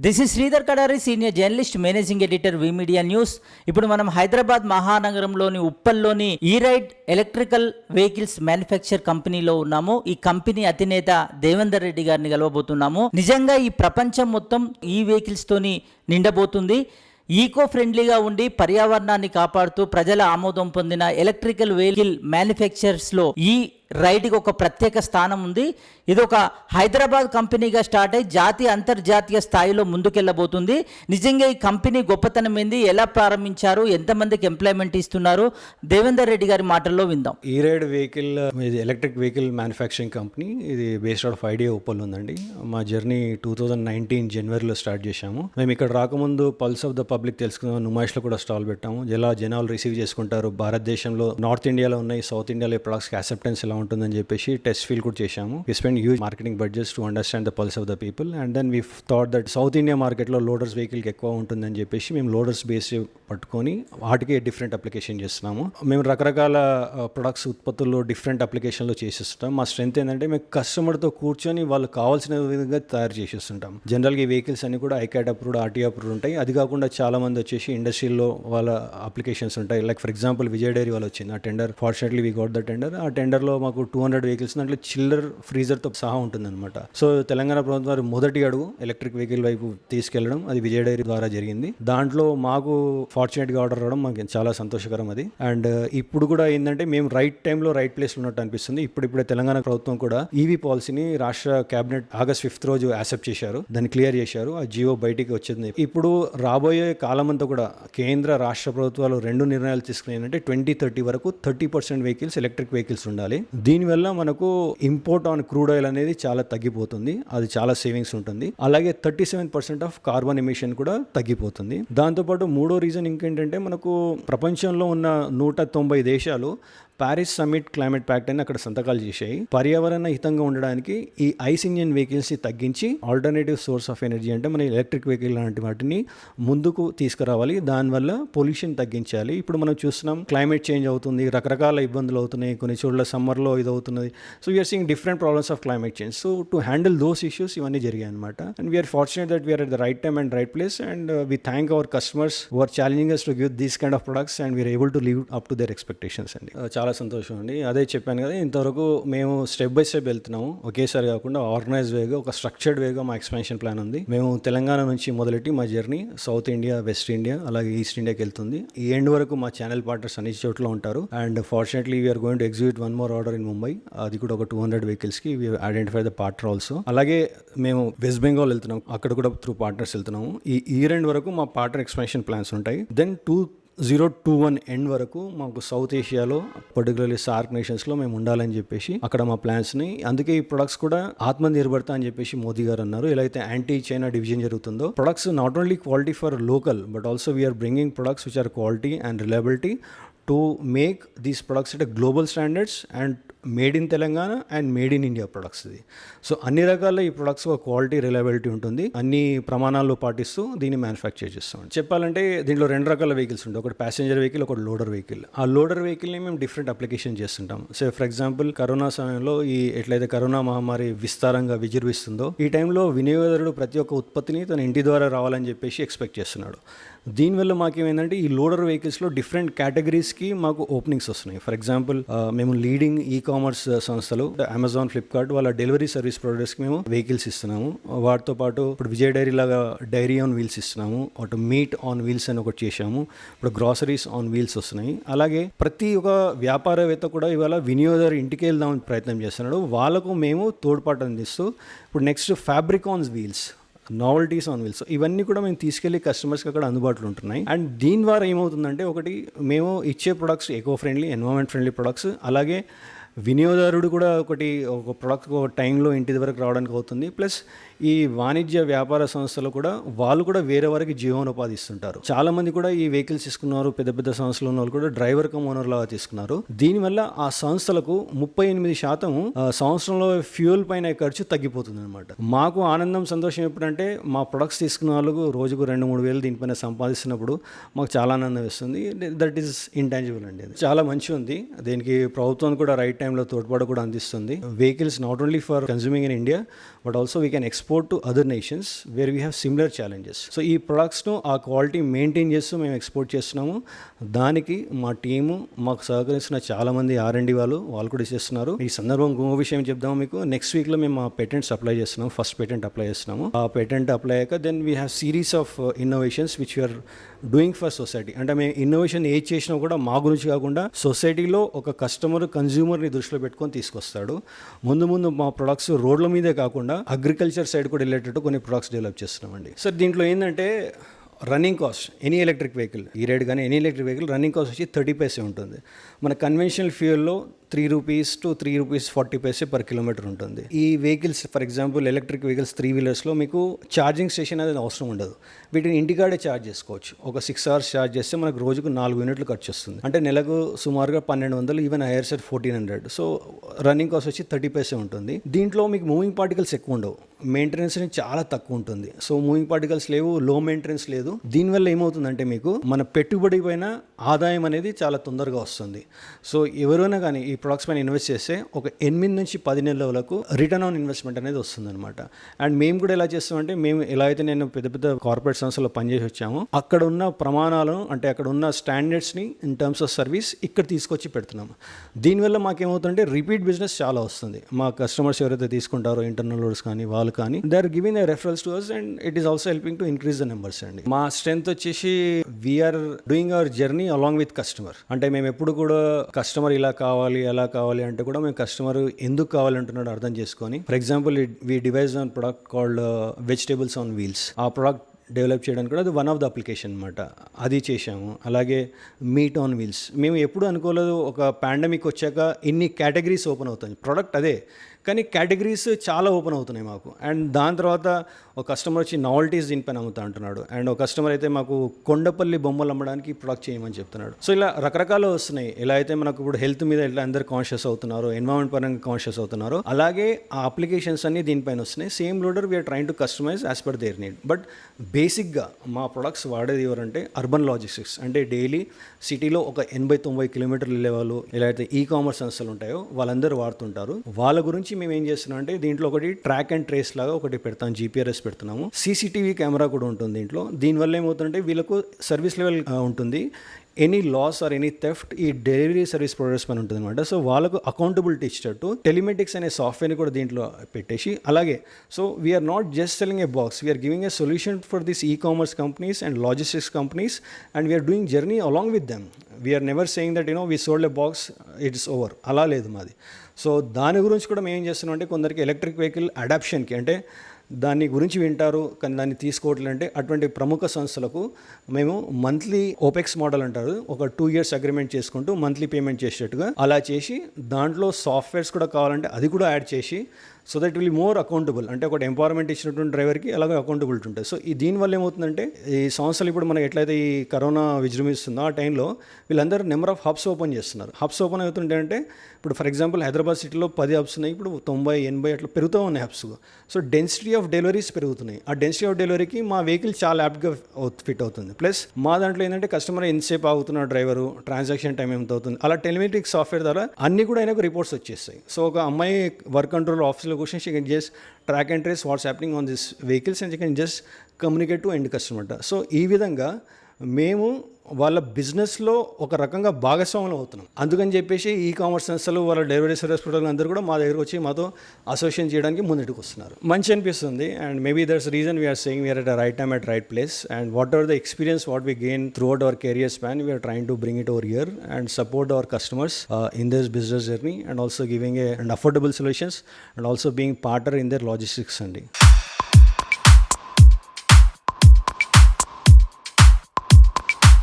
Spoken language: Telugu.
This is Sridhar Kadari, senior journalist, managing editor, we media news. ఇప్పుడు మనం హైదరాబాద్ మహానగరంలోని ఉప్పల్లోని ఈ రైడ్ ఎలక్ట్రికల్ వెహికల్స్ మ్యానుఫ్యాక్చర్ కంపెనీలో ఉన్నాము. ఈ కంపెనీ అధినేత దేవేందర్ రెడ్డి గారిని కలవబోతున్నాము. నిజంగా ఈ ప్రపంచం మొత్తం ఈ వెహికల్స్ తోని నిండబోతుంది. ఈకో ఫ్రెండ్లీగా ఉండి పర్యావరణాన్ని కాపాడుతూ ప్రజల ఆమోదం పొందిన ఎలక్ట్రికల్ వెహికల్ మ్యానుఫ్యాక్చర్స్లో ఈ రైడ్కి ఒక ప్రత్యేక స్థానం ఉంది. ఇది ఒక హైదరాబాద్ కంపెనీగా స్టార్ట్ అయ్యి జాతీయ అంతర్జాతీయ స్థాయిలో ముందుకెళ్ళబోతుంది. నిజంగా ఈ కంపెనీ గొప్పతనం ఏంది, ఎలా ప్రారంభించారు, ఎంతమందికి ఎంప్లాయ్మెంట్ ఇస్తున్నారు, దేవేందర్ రెడ్డి గారి మాటల్లో విందాం. ఈ రైడ్ వెహికల్ ఇది ఎలక్ట్రిక్ వెహికల్ మ్యానుఫ్యాక్చరింగ్ కంపెనీ. ఇది బేస్డ్ అవుట్ 5 ఉప్పల్ ఉందండి. మా జర్నీ 2019 జనవరిలో స్టార్ట్ చేశాము. మేము ఇక్కడ రాకముందు పల్స్ ఆఫ్ ద పబ్లిక్ తెలుసుకున్నాం, నుమాయిష్లో కూడా స్టాల్ పెట్టాము. ఎలా జనాలు రిసీవ్ చేసుకుంటారు, భారతదేశంలో నార్త్ ఇండియాలో ఉన్నాయి, సౌత్ ఇండియాలో ప్రొడక్ట్స్కి యాక్సెప్టెన్స్ ఎలా ఉంటుందని చెప్పేసి టెస్ట్ ఫీల్ కూడా చేశాము. We spend huge marketing budgets to understand the pulse of the people and then we thought that South India మార్కెట్లో లోడర్స్ వెహికల్కి ఎక్కువ ఉంటుందని చెప్పేసి మేము లోడర్స్ బేస్ పట్టుకొని వాటికి డిఫరెంట్ అప్లికేషన్ చేస్తున్నాము. మేము రకరకాల ప్రొడక్ట్స్ ఉత్పత్తుల్లో డిఫరెంట్ అప్లికేషన్లో చేసేస్తుంటాం. మా స్ట్రెంత్ ఏంటంటే మేము కస్టమర్తో కూర్చొని వాళ్ళు కావాల్సిన విధంగా తయారు చేసేస్తుంటాం. జనరల్గా ఈ వెహికల్స్ అన్ని కూడా ఐకాట్ అప్రూవ్డ్, ఆర్టీ అప్రూవ్డ్ ఉంటాయి. అది కాకుండా చాలా మంది వచ్చేసి ఇండస్ట్రీలో వాళ్ళ అప్లికేషన్స్ ఉంటాయి. Like for example Vijay dairy వాళ్ళు వచ్చింది ఆ tender. Fortunately we got the tender. ఆ టెండర్లో మాకు 200 వెహికల్స్ దాంట్లో చిల్లర్ ఫ్రీజర్తో సహా ఉంటుందన్నమాట. సో తెలంగాణ ప్రభుత్వం వారి మొదటి అడుగు ఎలక్ట్రిక్ వెహికల్ వైపు తీసుకెళ్లడం అది విజయ్ డైరీ ద్వారా జరిగింది. దాంట్లో మాకు ఫార్చునేట్గా ఆర్డర్ రావడం మాకు చాలా సంతోషకరం అది. అండ్ ఇప్పుడు కూడా ఏంటంటే మేము రైట్ టైంలో రైట్ ప్లేస్లో ఉన్నట్టు అనిపిస్తుంది. ఇప్పుడే తెలంగాణ ప్రభుత్వం కూడా ఈవీ పాలసీని రాష్ట్ర కేబినెట్ August 5th రోజు యాక్సెప్ట్ చేశారు, దాన్ని క్లియర్ చేశారు. ఆ జియో బయటికి వచ్చింది. ఇప్పుడు రాబోయే కాలం అంతా కూడా కేంద్ర రాష్ట్ర ప్రభుత్వాలు 2 నిర్ణయాలు తీసుకున్నాయంటే 2030 వరకు 30% వెహికల్స్ ఎలక్ట్రిక్ వెహికల్స్ ఉండాలి. దీనివల్ల మనకు ఇంపోర్ట్ ఆన్ క్రూడ్ ఆయిల్ అనేది చాలా తగ్గిపోతుంది. అది చాలా సేవింగ్స్ ఉంటుంది. అలాగే 37% ఆఫ్ కార్బన్ ఎమిషన్ కూడా తగ్గిపోతుంది. దాంతోపాటు మూడో రీజన్ ఇంకేంటంటే మనకు ప్రపంచంలో ఉన్న 190 దేశాలు ప్యారిస్ సమ్మిట్ క్లైమేట్ ప్యాక్ట్ అని అక్కడ సంతకాలు చేశాయి. పర్యావరణ హితంగా ఉండడానికి ఈ ఐస్ ఇంజిన్ వెహికల్స్ని తగ్గించి ఆల్టర్నేటివ్ సోర్స్ ఆఫ్ ఎనర్జీ అంటే మన ఎలక్ట్రిక్ వెహికల్ లాంటి వాటిని ముందుకు తీసుకురావాలి. దానివల్ల పొల్యూషన్ తగ్గించాలి. ఇప్పుడు మనం చూస్తున్నాం క్లైమేట్ చేంజ్ అవుతుంది, రకరకాల ఇబ్బందులు అవుతున్నాయి, కొన్ని చోట్ల సమ్మర్లో ఇది అవుతున్నది. So we are seeing different problems of climate change. So to handle those issues ఇవన్నీ జరిగాయి అనమాట. And we are fortunate that we are at the right time and right place and we thank our customers who are challenging us to give these kind of products and we are able to live up to their expectations అండి. చాలా సంతోషం అండి. అదే చెప్పాను కదా, ఇంతవరకు మేము స్టెప్ బై స్టెప్ వెళ్తున్నాము. ఒకేసారి కాకుండా ఆర్గనైజ్ వేగా, ఒక స్ట్రక్చర్డ్ వేగా మా ఎక్స్పాన్షన్ ప్లాన్ ఉంది. మేము తెలంగాణ నుంచి మొదలెట్టి మా journey south India, west India, అలాగే ఈస్ట్ ఇండియాకి వెళ్తుంది. ఈ ఎండ్ వరకు మా ఛానల్ పార్ట్నర్స్ అన్ని చోట్ల ఉంటారు. And fortunately we're going to execute 1 more order in Mumbai. అది కూడా ఒక 200 వెహికల్స్కి we identify the partner also. అలాగే మేము వెస్ట్ బెంగాల్ వెళ్తున్నాం, అక్కడ కూడా త్రూ పార్ట్నర్స్ వెళ్తున్నాము. ఈ ఇయర్ ఎండ్ వరకు మా పార్ట్నర్ ఎక్స్పాన్షన్ ప్లాన్స్ ఉంటాయి. దెన్ 2021 ఎండ్ వరకు మాకు సౌత్ ఏషియాలో పర్టికులర్లీ సార్క్ నేషన్స్లో మేము ఉండాలని చెప్పేసి అక్కడ మా ప్లాన్స్ని. అందుకే ఈ ప్రొడక్ట్స్ కూడా ఆత్మనిర్భరత అని చెప్పేసి మోదీ గారు అన్నారు. ఎలా అయితే యాంటీ చైనా డివిజన్ జరుగుతుందో, products not only quality for local but also we are bringing products which are quality and reliability to make these products at global standards and made in Telangana and made in India products ఇది. సో అన్ని రకాల ఈ ప్రొడక్ట్స్ ఒక క్వాలిటీ రిలయబిలిటీ ఉంటుంది. అన్ని ప్రమాణాలు పాటిస్తూ దీన్ని మ్యానుఫ్యాక్చర్ చేస్తాం. చెప్పాలంటే దీంట్లో 2 రకాల వెహికల్స్ ఉంటాయి. ఒకటి ప్యాసింజర్ వెహికల్, ఒకటి లోడర్ వెహికల్. ఆ లోడర్ వెహికల్ని మేము డిఫరెంట్ అప్లికేషన్ చేస్తుంటాం. సో ఫర్ ఎగ్జాంపుల్ కరోనా సమయంలో ఎట్లయితే కరోనా మహమ్మారి విస్తారంగా విజృంభిస్తుందో, ఈ టైంలో వినియోగదారుడు ప్రతి ఒక్క ఉత్పత్తిని తన ఇంటి ద్వారా రావాలని చెప్పేసి ఎక్స్పెక్ట్ చేస్తున్నాడు. దీనివల్ల మాకేమైందంటే ఈ లోడర్ వెహికల్స్లో డిఫరెంట్ కేటగిరీస్కి మాకు ఓపెనింగ్స్ వస్తున్నాయి. ఫర్ ఎగ్జాంపుల్ మేము లీడింగ్ కామర్స్ సంస్థలు అమెజాన్, ఫ్లిప్కార్ట్ వాళ్ళ డెలివరీ సర్వీస్ ప్రొవైడర్స్కి మేము వెహికల్స్ ఇస్తున్నాము. వాటితో పాటు ఇప్పుడు విజయ్ డైరీ లాగా డైరీ ఆన్ వీల్స్ ఇస్తున్నాము. అటు మీట్ ఆన్ వీల్స్ అని ఒకటి చేశాము. ఇప్పుడు గ్రాసరీస్ ఆన్ వీల్స్ వస్తున్నాయి. అలాగే ప్రతి ఒక్క వ్యాపారవేత్త కూడా ఇవాళ వినియోగదారు ఇంటికి వెళ్దామని ప్రయత్నం చేస్తున్నాడు. వాళ్ళకు మేము తోడ్పాటు అందిస్తూ ఇప్పుడు next fabric on wheels, novelties on wheels, ఇవన్నీ కూడా మేము తీసుకెళ్లి కస్టమర్స్కి అక్కడ అందుబాటులో ఉంటున్నాయి. అండ్ దీని ద్వారా ఏమవుతుందంటే, ఒకటి మేము ఇచ్చే products eco friendly, environment friendly products. అలాగే వినియోగదారుడు కూడా ఒక ప్రొడక్ట్ ఒక టైంలో ఇంటి వరకు రావడానికి అవుతుంది. ప్లస్ ఈ వాణిజ్య వ్యాపార సంస్థలు కూడా వాళ్ళు కూడా వేరే వారికి జీవనోపాధి ఇస్తుంటారు. చాలా మంది కూడా ఈ వెహికల్స్ తీసుకున్నారు, పెద్ద పెద్ద సంస్థలు ఉన్న వాళ్ళు కూడా డ్రైవర్ కమ్ ఓనర్ లాగా తీసుకున్నారు. దీనివల్ల ఆ సంస్థలకు 38% సంవత్సరంలో ఫ్యూయల్ పైన ఖర్చు తగ్గిపోతుంది అనమాట. మాకు ఆనందం, సంతోషం ఎప్పుడంటే మా ప్రొడక్ట్స్ తీసుకున్న వాళ్ళకు రోజుకు 2-3 వేలు దీనిపైన సంపాదిస్తున్నప్పుడు మాకు చాలా ఆనందం వేస్తుంది. దట్ ఈస్ ఇంటాంజిబుల్ అండి. అది చాలా మంచిగా ఉంది. దీనికి ప్రభుత్వం కూడా రైట్ టైం టైంలో తోడ్పాటు కూడా అందిస్తుంది. Vehicles not only for consuming in India but also we can export to other nations where we have similar challenges. So ఈ ప్రొడక్ట్స్ను ఆ క్వాలిటీ మెయింటైన్ చేస్తూ మేము ఎక్స్పోర్ట్ చేస్తున్నాము. దానికి మా టీము మాకు సహకరిస్తున్న చాలామంది R&D వాళ్ళు కూడా చేస్తున్నారు. ఈ సందర్భం ఇంకో విషయం చెప్దాము మీకు. నెక్స్ట్ వీక్లో మేము మా పేటెంట్స్ అప్లై చేస్తున్నాము. ఫస్ట్ పేటెంట్ అప్లై చేస్తున్నాము. ఆ పేటెంట్ అప్లై అయ్యాక then we have series of innovations which you are doing for society. అంటే మేము ఇన్నోవేషన్ ఏది చేసినా కూడా మా గురించి కాకుండా సొసైటీలో ఒక కన్జ్యూమర్ని దృష్టిలో పెట్టుకొని తీసుకొస్తాడు. ముందు మా ప్రొడక్ట్స్ రోడ్ల మీదే కాకుండా అగ్రికల్చర్ సైడ్ కూడా వెళ్ళేటట్టు కొన్ని ప్రొడక్ట్స్ డెవలప్ చేస్తున్నామండి. సార్ దీంట్లో ఏంటంటే running cost any electric vehicle ఈ రేట్ కానీ any electric vehicle running cost వచ్చి 30 పైసే ఉంటుంది. మన కన్వెన్షనల్ ఫ్యూయల్లో ₹3 to ₹3.40 పర్ కిలోమీటర్ ఉంటుంది. ఈ vehicles for example electric vehicles 3 వీలర్స్లో మీకు ఛార్జింగ్ స్టేషన్ అనేది అవసరం ఉండదు. వీటిని ఇంటికాడే ఛార్జ్ చేసుకోవచ్చు. ఒక 6 hours ఛార్జ్ చేస్తే మనకు రోజుకు 4 యూనిట్లు ఖర్చు వస్తుంది. అంటే నెలకు సుమారుగా 1200, even hire set 1400. So running cost వచ్చి 30 పైసే ఉంటుంది. దీంట్లో మీకు మూవింగ్ పార్టికల్స్ ఎక్కువ ఉండవు. మెయింటెనెన్స్ అనేది చాలా తక్కువ ఉంటుంది. సో మూవింగ్ పార్టికల్స్ లేవు, లో మెయింటెనెన్స్ లేదు. దీనివల్ల ఏమవుతుందంటే మీకు మన పెట్టుబడి పైన ఆదాయం అనేది చాలా తొందరగా వస్తుంది. సో ఎవరైనా కానీ ఈ ప్రొడక్ట్స్ పైన ఇన్వెస్ట్ చేస్తే ఒక 8 నుంచి 10 నెలల వరకు రిటర్న్ ఆన్ ఇన్వెస్ట్మెంట్ అనేది వస్తుంది అనమాట. అండ్ మేము కూడా ఎలా చేస్తామంటే మేము ఎలా అయితే నేను పెద్ద కార్పొరేట్ సంస్థలో పనిచేసి వచ్చామో అక్కడ ఉన్న ప్రమాణాలను అంటే అక్కడ ఉన్న స్టాండర్డ్స్ని ఇన్ టర్మ్స్ ఆఫ్ సర్వీస్ ఇక్కడ తీసుకొచ్చి పెడుతున్నాము. దీనివల్ల మాకేమవుతుందంటే రిపీట్ బిజినెస్ చాలా వస్తుంది. మా కస్టమర్స్ ఎవరైతే తీసుకుంటారో ఇంటర్నల్ లోడ్స్ కానీ వాళ్ళు కానీ they are giving the referrals to us and it is also helping to increase the numbers అండి. మా స్ట్రెంత్ వచ్చేసి we are doing our journey along with customer. అంటే మేము ఎప్పుడు కూడా కస్టమర్ ఇలా కావాలి ఎలా కావాలి అంటే కూడా మేము కస్టమర్ ఎందుకు కావాలంటున్నాడు అర్థం చేసుకొని for example we device on product called vegetables on wheels. ఆ ప్రొడక్ట్ డెవలప్ చేయడానికి కూడా అది వన్ ఆఫ్ ద అప్లికేషన్ అనమాట. అది చేశాము. అలాగే మీట్ ఆన్ వీల్స్ మేము ఎప్పుడు అనుకోలేదు ఒక పాండమిక్ వచ్చాక ఇన్ని కేటగిరీస్ ఓపెన్ అవుతాయి. ప్రొడక్ట్ అదే కానీ కేటగిరీస్ చాలా ఓపెన్ అవుతున్నాయి మాకు. అండ్ దాని తర్వాత ఒక కస్టమర్ వచ్చి నావల్టీస్ దీనిపైన అమ్ముతా అంటున్నాడు. అండ్ ఒక కస్టమర్ అయితే మాకు కొండపల్లి బొమ్మలు అమ్మడానికి ప్రొడక్ట్ చేయమని చెప్తున్నాడు. సో ఇలా రకరకాలు వస్తున్నాయి. ఎలా అయితే మనకు ఇప్పుడు హెల్త్ మీద ఎట్లా అందరు కాన్షియస్ అవుతున్నారో, ఎన్వైరన్మెంట్ పరంగా కాన్షియస్ అవుతున్నారో, అలాగే ఆ అప్లికేషన్స్ అన్ని దీనిపైన వస్తున్నాయి. Same loader we are train to customize as per their need. But బేసిక్గా మా ప్రొడక్ట్స్ వాడేది ఎవరంటే అర్బన్ లాజిస్టిక్స్. అంటే డైలీ సిటీలో ఒక 80-90 కిలోమీటర్లు వెళ్ళేవాళ్ళు ఎలా అయితే కామర్స్ సంస్థలు ఉంటాయో వాళ్ళందరూ వాడుతుంటారు. వాళ్ళ గురించి మేము ఏం చేస్తున్నాం అంటే దీంట్లో ఒకటి ట్రాక్ అండ్ ట్రేస్ లాగా ఒకటి పెడతాం, GPS పెడుతున్నాము. CCTV కెమెరా కూడా ఉంటుంది దీంట్లో. దీనివల్ల ఏమవుతుందంటే వీళ్ళకు సర్వీస్ లెవెల్ ఉంటుంది. Any loss or any theft ఈ డెలివరీ సర్వీస్ ప్రొవైడర్స్ పని ఉంటుంది అనమాట. సో వాళ్ళకు అకౌంటబిలిటీ ఇచ్చేటట్టు టెలిమెటిక్స్ అనే సాఫ్ట్వేర్ని కూడా దీంట్లో పెట్టేసి అలాగే so we are not just selling a box, we are giving a solution for this commerce companies and logistics companies and we are doing journey along with them. We are never saying that we sold a box it's over, అలా లేదు మాది. సో దాని గురించి కూడా మేము ఏం చేస్తున్నాం అంటే కొందరికి ఎలక్ట్రిక్ వెహికల్ అడాప్షన్కి అంటే దాని గురించి వింటారు కానీ దాన్ని తీసుకోవట్లంటే అటువంటి ప్రముఖ సంస్థలకు మేము మంత్లీ ఓపెక్స్ మోడల్ అంటారు, ఒక 2 years అగ్రిమెంట్ చేసుకుంటూ మంత్లీ పేమెంట్ చేసేట్టుగా అలా చేసి దాంట్లో సాఫ్ట్వేర్స్ కూడా కావాలంటే అది కూడా యాడ్ చేసి so that will more accountable. అంటే ఒకటి ఎంపవర్మెంట్ ఇచ్చినటువంటి డ్రైవర్కి అలాగే అకౌంటబిలిటీ ఉంటుంది. సో దీనివల్ల ఏమవుతుందంటే ఈ సంస్థలు ఇప్పుడు మనకి ఎట్లయితే ఈ కరోనా విజృంభిస్తుందో ఆ టైంలో వీళ్ళందరూ నెంబర్ ఆఫ్ హబ్స్ ఓపెన్ చేస్తున్నారు. హబ్స్ ఓపెన్ అవుతుంటే అంటే ఇప్పుడు ఫర్ ఎగ్జాంపుల్ హైదరాబాద్ సిటీలో 10 హబ్స్ ఉన్నాయి, ఇప్పుడు 90-80 అట్లా పెరుగుతూ ఉన్నాయి hubs. So density of deliveries పెరుగుతున్నాయి. ఆ డెన్సిటీ ఆఫ్ డెలివరీకి మా వెహికల్ చాలా యాప్ట్గా ఫిట్ అవుతుంది. ప్లస్ మా దాంట్లో ఏంటంటే కస్టమర్ ఎంతసేపు ఆగుతున్నాడు డ్రైవరు, ట్రాన్సాక్షన్ టైం ఎంత అవుతుంది, అలా టెలిమెట్రిక్ సాఫ్ట్వేర్ ద్వారా అన్ని కూడా ఆయనకు రిపోర్ట్స్ వచ్చేస్తాయి. సో ఒక అమ్మాయి వర్క్ కంట్రోల్ ఆఫీస్లో question she can just track and trace what's happening on these vehicles and she can just communicate to end customer. So ఈ విధంగా మేము వాళ్ళ బిజినెస్లో ఒక రకంగా భాగస్వాములు అవుతున్నాం. అందుకని చెప్పేసి కామర్స్ సంస్థలు వాళ్ళ డెలివరీ సర్వీస్ ప్రొడక్ట్లు అందరూ కూడా మా దగ్గరకు వచ్చి మాతో అసోసియేషన్ చేయడానికి ముందుకు వస్తున్నారు. మంచి అనిపిస్తుంది. And maybe that's reason we are saying we are at right time at right place and whatever the experience what we gain throughout our career span we are trying to bring it over here and support our customers in this business journey and also giving and affordable solutions and also being partner in their logistics అండి.